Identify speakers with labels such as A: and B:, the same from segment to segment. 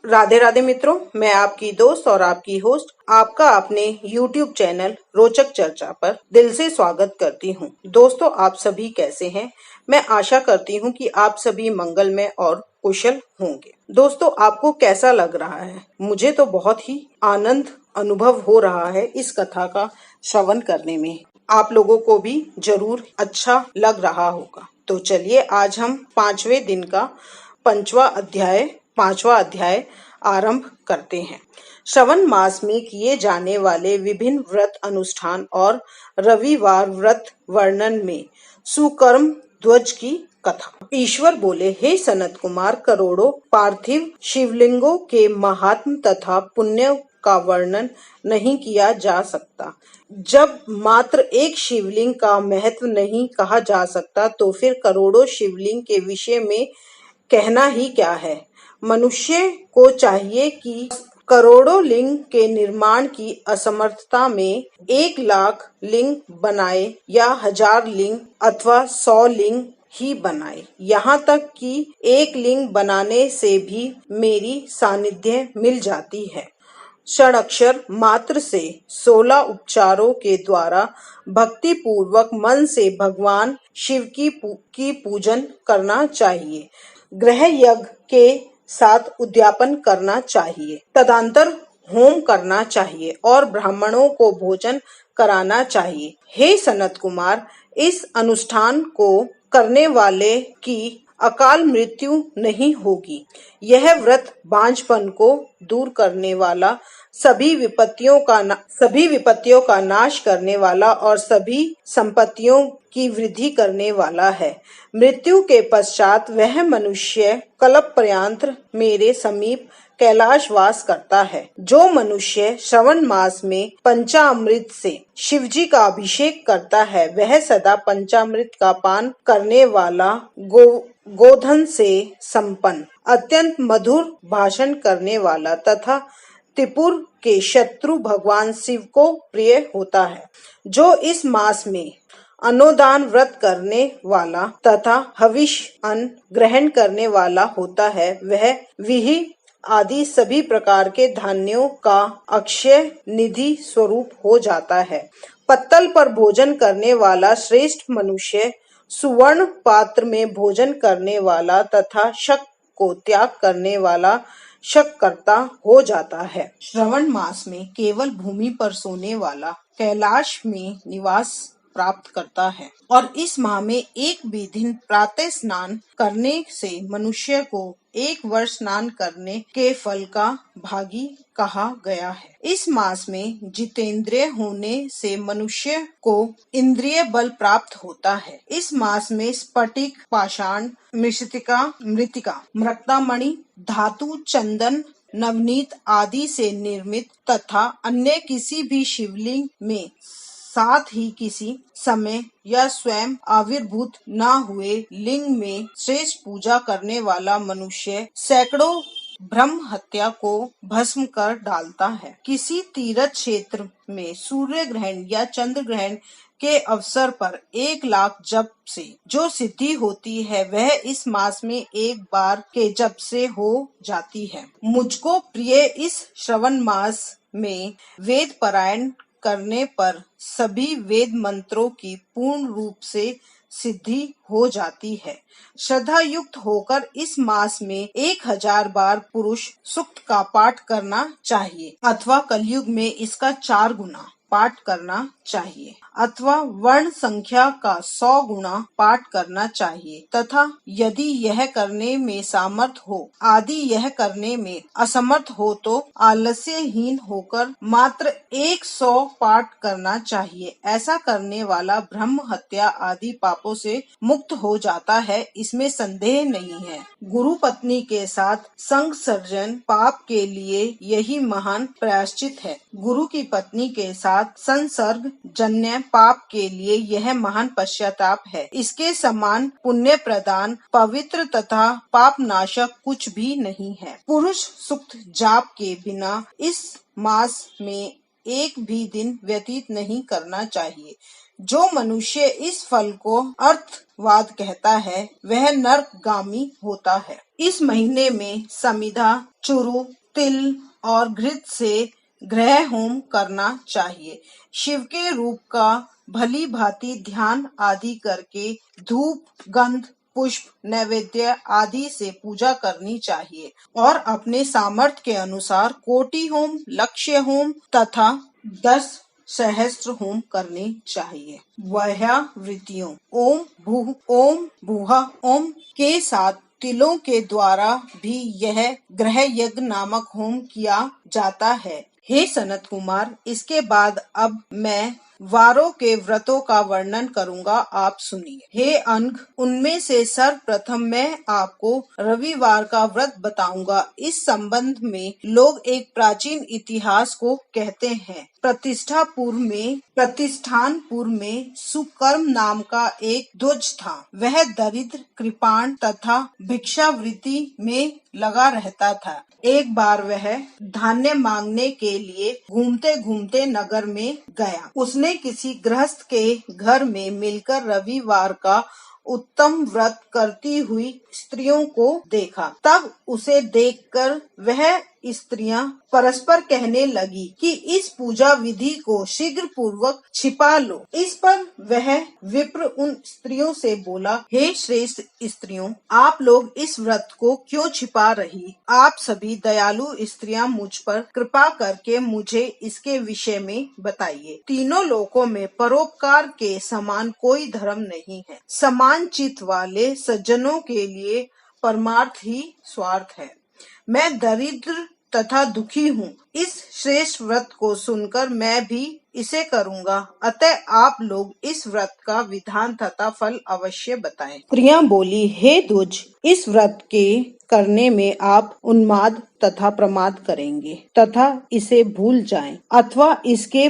A: राधे राधे मित्रों, मैं आपकी दोस्त और आपकी होस्ट आपका अपने YouTube चैनल रोचक चर्चा पर दिल से स्वागत करती हूं। दोस्तों, आप सभी कैसे हैं? मैं आशा करती हूं कि आप सभी मंगलमय और कुशल होंगे। दोस्तों, आपको कैसा लग रहा है? मुझे तो बहुत ही आनंद अनुभव हो रहा है इस कथा का श्रवण करने में। आप लोगों को भी जरूर अच्छा लग रहा होगा। तो चलिए, आज हम 5वें दिन का पांचवा अध्याय आरंभ करते हैं। श्रवण मास में किए जाने वाले विभिन्न व्रत अनुष्ठान और रविवार व्रत वर्णन में सुकर्म ध्वज की कथा। ईश्वर बोले, हे सनत कुमार, करोड़ों पार्थिव शिवलिंगों के महात्म तथा पुण्य का वर्णन नहीं किया जा सकता। जब मात्र एक शिवलिंग का महत्व नहीं कहा जा सकता, तो फिर करोड़ों शिवलिंग के विषय में कहना ही क्या है। मनुष्य को चाहिए कि करोड़ों लिंग के निर्माण की असमर्थता में 1,00,000 लिंग बनाए या 1,000 लिंग अथवा 100 लिंग ही बनाए। यहाँ तक कि एक लिंग बनाने से भी मेरी सानिध्य मिल जाती है। षडाक्षर मात्र से 16 उपचारों के द्वारा भक्ति पूर्वक मन से भगवान शिव की पूजन करना चाहिए। ग्रह यज्ञ के साथ उद्यापन करना चाहिए, तदंतर होम करना चाहिए और ब्राह्मणों को भोजन कराना चाहिए। हे सनत कुमार, इस अनुष्ठान को करने वाले की अकाल मृत्यु नहीं होगी। यह व्रत बांझपन को दूर करने वाला, सभी विपत्तियों का नाश करने वाला और सभी संपत्तियों की वृद्धि करने वाला है। मृत्यु के पश्चात वह मनुष्य कल्प पर्यंत मेरे समीप कैलाश वास करता है। जो मनुष्य श्रवण मास में पंचामृत से शिवजी का अभिषेक करता है, वह सदा पंचामृत का पान करने वाला, गोधन से संपन्न, अत्यंत मधुर भाषण करने वाला तथा त्रिपुर के शत्रु भगवान शिव को प्रिय होता है। जो इस मास में अनोदान व्रत करने वाला तथा हविष अन्न ग्रहण करने वाला होता है, वह विहि आदि सभी प्रकार के धान्यों का अक्षय निधि स्वरूप हो जाता है। पत्तल पर भोजन करने वाला श्रेष्ठ मनुष्य सुवर्ण पात्र में भोजन करने वाला तथा शक को त्याग करने वाला शक-कर्ता हो जाता है। श्रवण मास में केवल भूमि पर सोने वाला कैलाश में निवास प्राप्त करता है और इस माह में एक भी दिन प्रातः स्नान करने से मनुष्य को 1 वर्ष स्नान करने के फल का भागी कहा गया है। इस मास में जितेंद्रिय होने से मनुष्य को इंद्रिय बल प्राप्त होता है। इस मास में स्फटिक, पाषाण, मृतिका, मृक्तामणि, धातु, चंदन, नवनीत आदि से निर्मित तथा अन्य किसी भी शिवलिंग में साथ ही किसी समय या स्वयं आविर्भूत न हुए लिंग में श्रेष्ठ पूजा करने वाला मनुष्य सैकड़ों ब्रह्म हत्या को भस्म कर डालता है। किसी तीर्थ क्षेत्र में सूर्य ग्रहण या चंद्र ग्रहण के अवसर पर 1,00,000 जप से जो सिद्धि होती है, वह इस मास में एक बार के जप से हो जाती है। मुझको प्रिय इस श्रवण मास में वेद पारायण करने पर सभी वेद मंत्रों की पूर्ण रूप से सिद्धि हो जाती है। श्रद्धा युक्त होकर इस मास में 1,000 बार पुरुष सूक्त का पाठ करना चाहिए अथवा कलयुग में इसका 4 गुना पाठ करना चाहिए अथवा वर्ण संख्या का 100 गुना पाठ करना चाहिए तथा यदि यह करने में सामर्थ हो आदि यह करने में असमर्थ हो तो आलस्यहीन होकर मात्र 100 पाठ करना चाहिए। ऐसा करने वाला ब्रह्म हत्या आदि पापों से मुक्त हो जाता है, इसमें संदेह नहीं है। गुरु पत्नी के साथ संग सर्जन पाप के लिए यही महान प्रायश्चित है। गुरु की पत्नी के साथ संसर्ग जन्य पाप के लिए यह महान पश्चाताप है। इसके समान पुण्य प्रदान, पवित्र तथा पाप नाशक कुछ भी नहीं है। पुरुष सूक्त जाप के बिना इस मास में एक भी दिन व्यतीत नहीं करना चाहिए। जो मनुष्य इस फल को अर्थवाद कहता है वह नरकगामी होता है। इस महीने में समिधा, चुरु, तिल और घृत से ग्रह होम करना चाहिए। शिव के रूप का भली भांति ध्यान आदि करके धूप, गंध, पुष्प, नैवेद्य आदि से पूजा करनी चाहिए और अपने सामर्थ्य के अनुसार कोटि होम, लक्ष्य होम तथा 10 सहस्त्र होम करने चाहिए। वह्यावृत्तियों ओम भूः, ओम भूः, ओम के साथ तिलों के द्वारा भी यह ग्रह यज्ञ नामक होम किया जाता है। हे सनत कुमार, इसके बाद अब मैं वारों के व्रतों का वर्णन करूंगा, आप सुनिए। हे अनघ, उनमें से सर्वप्रथम मैं आपको रविवार का व्रत बताऊंगा। इस संबंध में लोग एक प्राचीन इतिहास को कहते हैं। प्रतिष्ठानपुर में सुकर्म नाम का एक ध्वज था। वह दरिद्र, कृपाण तथा भिक्षावृत्ति में लगा रहता था। एक बार वह धान्य मांगने के लिए घूमते घूमते नगर में गया। उसने किसी गृहस्थ के घर में मिलकर रविवार का उत्तम व्रत करती हुई स्त्रियों को देखा। तब उसे देखकर वह स्त्रियां परस्पर कहने लगी कि इस पूजा विधि को शीघ्र पूर्वक छिपा लो। इस पर वह विप्र उन स्त्रियों से बोला, हे श्रेष्ठ स्त्रियों, आप लोग इस व्रत को क्यों छिपा रही? आप सभी दयालु स्त्रियां मुझ पर कृपा करके मुझे इसके विषय में बताइए। तीनों लोकों में परोपकार के समान कोई धर्म नहीं है। समान चित्त वाले सज्जनों के लिए परमार्थ ही स्वार्थ है। मैं दरिद्र तथा दुखी हूँ। इस श्रेष्ठ व्रत को सुनकर मैं भी इसे करूँगा। अतः आप लोग इस व्रत का विधान तथा फल अवश्य बताएं। स्त्रियां बोली, हे द्विज, इस व्रत के करने में आप उन्माद तथा प्रमाद करेंगे तथा इसे भूल जाएं अथवा इसके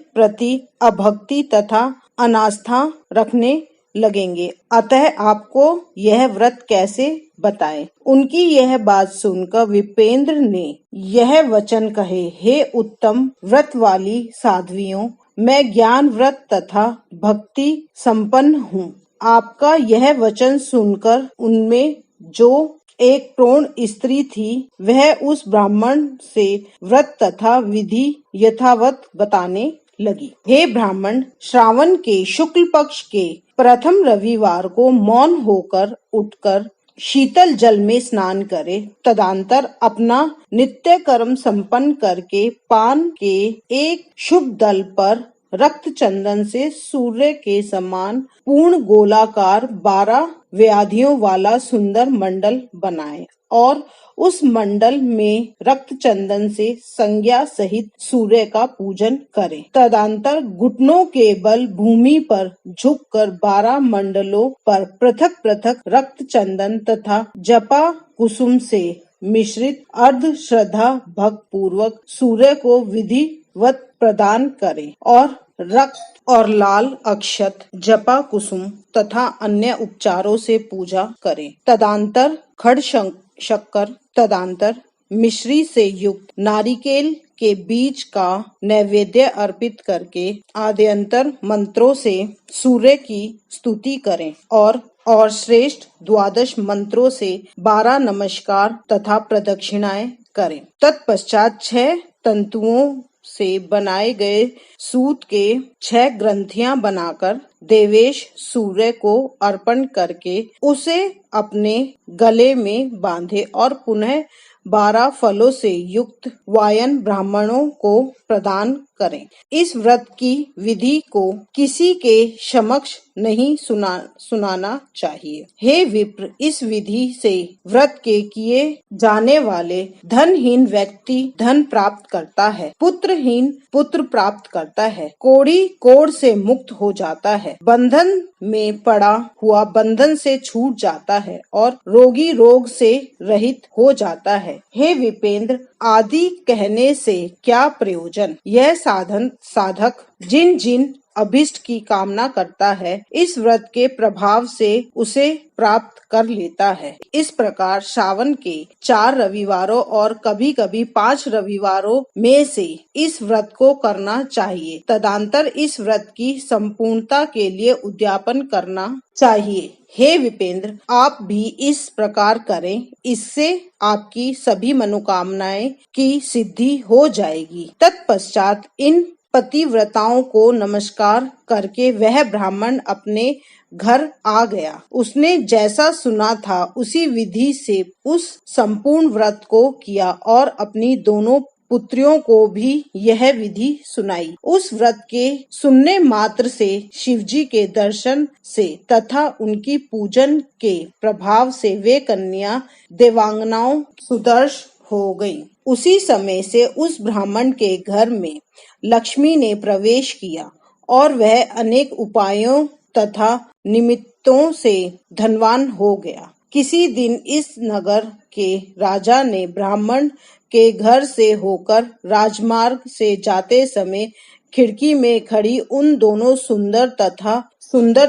A: प्रति अभक्ति तथा अनास्था रखने लगेंगे। अतः आपको यह व्रत कैसे बताएं? उनकी यह बात सुनकर विपेंद्र ने यह वचन कहे, हे उत्तम व्रत वाली साध्वियों, मैं ज्ञान व्रत तथा भक्ति संपन्न हूँ। आपका यह वचन सुनकर उनमें जो एक प्रोण स्त्री थी वह उस ब्राह्मण से व्रत तथा विधि यथावत बताने लगी। हे ब्राह्मण, श्रावण के शुक्ल पक्ष के प्रथम रविवार को मौन होकर उठकर शीतल जल में स्नान करे। तदंतर अपना नित्य कर्म संपन्न करके पान के एक शुभ दल पर रक्त चंदन से सूर्य के समान पूर्ण गोलाकार 12 व्याधियों वाला सुंदर मंडल बनाए और उस मंडल में रक्त चंदन से संज्ञा सहित सूर्य का पूजन करें। तदंतर घुटनों के बल भूमि पर झुककर 12 मंडलों पर पृथक पृथक रक्त चंदन तथा जपा कुसुम से मिश्रित अर्ध श्रद्धा भक्ति पूर्वक सूर्य को विधिवत प्रदान करें और रक्त और लाल अक्षत, जपा कुसुम तथा अन्य उपचारों से पूजा करें। तदंतर खड़ शक्कर, तदंतर मिश्री से युक्त नारिकेल के बीज का नैवेद्य अर्पित करके आद्यंतर मंत्रों से सूर्य की स्तुति करें और श्रेष्ठ 12 मंत्रों से 12 नमस्कार तथा प्रदक्षिणाएं करें। तत्पश्चात 6 तंतुओं से बनाए गए सूत के 6 ग्रंथियां बनाकर देवेश सूर्य को अर्पण करके उसे अपने गले में बांधे और पुनः 12 फलों से युक्त वायन ब्राह्मणों को प्रदान करें। इस व्रत की विधि को किसी के समक्ष नहीं सुनाना चाहिए। हे विप्र, इस विधि से व्रत के किए जाने वाले धनहीन व्यक्ति धन प्राप्त करता है, पुत्रहीन पुत्र प्राप्त करता है, कोढ़ी कोढ़ से मुक्त हो जाता है, बंधन में पड़ा हुआ बंधन से छूट जाता है और रोगी रोग से रहित हो जाता है। हे विपेंद्र, आदि कहने से क्या प्रयोजन? यह साधक जिन जिन अभीष्ट की कामना करता है, इस व्रत के प्रभाव से उसे प्राप्त कर लेता है। इस प्रकार सावन के 4 रविवारों और कभी-कभी 5 रविवारों में से इस व्रत को करना चाहिए। तदंतर इस व्रत की संपूर्णता के लिए उद्यापन करना चाहिए। हे विपेंद्र, आप भी इस प्रकार करें, इससे आपकी सभी मनोकामनाएं की सिद्धि हो जाएगी। तत्पश्चात इन पतिव्रताओं को नमस्कार करके वह ब्राह्मण अपने घर आ गया। उसने जैसा सुना था उसी विधि से उस संपूर्ण व्रत को किया और अपनी दोनों पुत्रियों को भी यह विधि सुनाई। उस व्रत के सुनने मात्र से शिवजी के दर्शन से तथा उनकी पूजन के प्रभाव से वे कन्या देवांगनाओं सुदर्श हो गई। उसी समय से उस ब्राह्मण के घर में लक्ष्मी ने प्रवेश किया और वह अनेक उपायों तथा निमित्तों से धनवान हो गया। किसी दिन इस नगर के राजा ने ब्राह्मण के घर से होकर राजमार्ग से जाते समय खिड़की में खड़ी उन दोनों सुंदर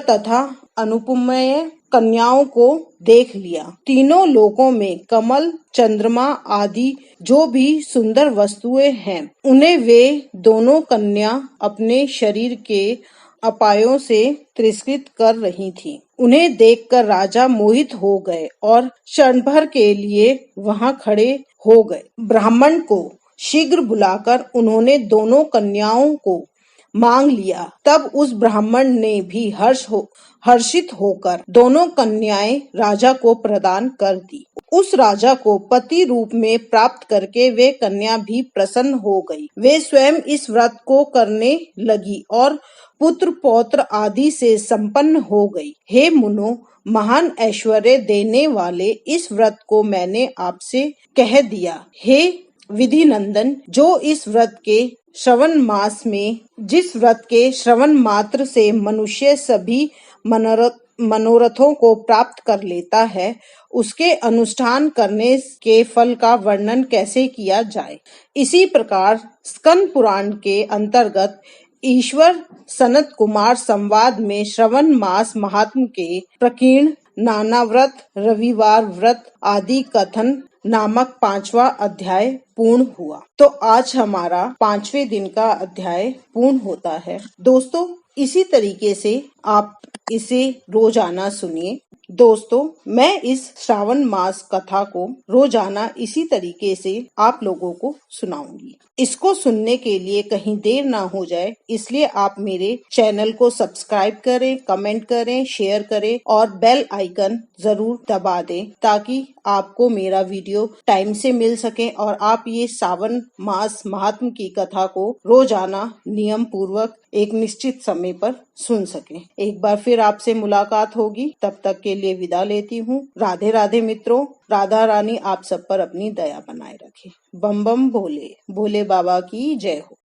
A: तथा अनुपमेय कन्याओं को देख लिया। तीनों लोकों में कमल, चंद्रमा आदि जो भी सुंदर वस्तुएं हैं, उन्हें वे दोनों कन्या अपने शरीर के उपायों से तिरस्कृत कर रही थीं। उन्हें देखकर राजा मोहित हो गए और क्षण भर के लिए वहां खड़े हो गए। ब्राह्मण को शीघ्र बुलाकर उन्होंने दोनों कन्याओं को मांग लिया। तब उस ब्राह्मण ने भी हर्षित होकर दोनों कन्याएं राजा को प्रदान कर दी। उस राजा को पति रूप में प्राप्त करके वे कन्या भी प्रसन्न हो गई। वे स्वयं इस व्रत को करने लगी और पुत्र पौत्र आदि से संपन्न हो गई। हे मुनो, महान ऐश्वर्य देने वाले इस व्रत को मैंने आपसे कह दिया। हे विधि नंदन, जो इस व्रत के श्रवण मास में जिस व्रत के श्रवण मात्र से मनुष्य सभी मनोरथों को प्राप्त कर लेता है, उसके अनुष्ठान करने के फल का वर्णन कैसे किया जाए। इसी प्रकार स्कंद पुराण के अंतर्गत ईश्वर सनत कुमार संवाद में श्रवण मास महात्म के प्रकीर्ण, नाना व्रत, रविवार व्रत आदि कथन नामक 5वां अध्याय पूर्ण हुआ। तो आज हमारा 5वें दिन का अध्याय पूर्ण होता है। दोस्तों, इसी तरीके से आप इसे रोजाना सुनिए। दोस्तों, मैं इस श्रावण मास कथा को रोजाना इसी तरीके से आप लोगों को सुनाऊंगी। इसको सुनने के लिए कहीं देर ना हो जाए, इसलिए आप मेरे चैनल को सब्सक्राइब करें, कमेंट करें, शेयर करें और बेल आइकन जरूर दबा दें, ताकि आपको मेरा वीडियो टाइम से मिल सके और आप ये सावन मास महात्म की कथा को रोजाना नियम पूर्वक एक निश्चित समय पर सुन सकें। एक बार फिर आपसे मुलाकात होगी, तब तक के लिए विदा लेती हूँ। राधे राधे मित्रों। राधा रानी आप सब पर अपनी दया बनाए रखे। बम बम भोले, भोले बाबा की जय हो।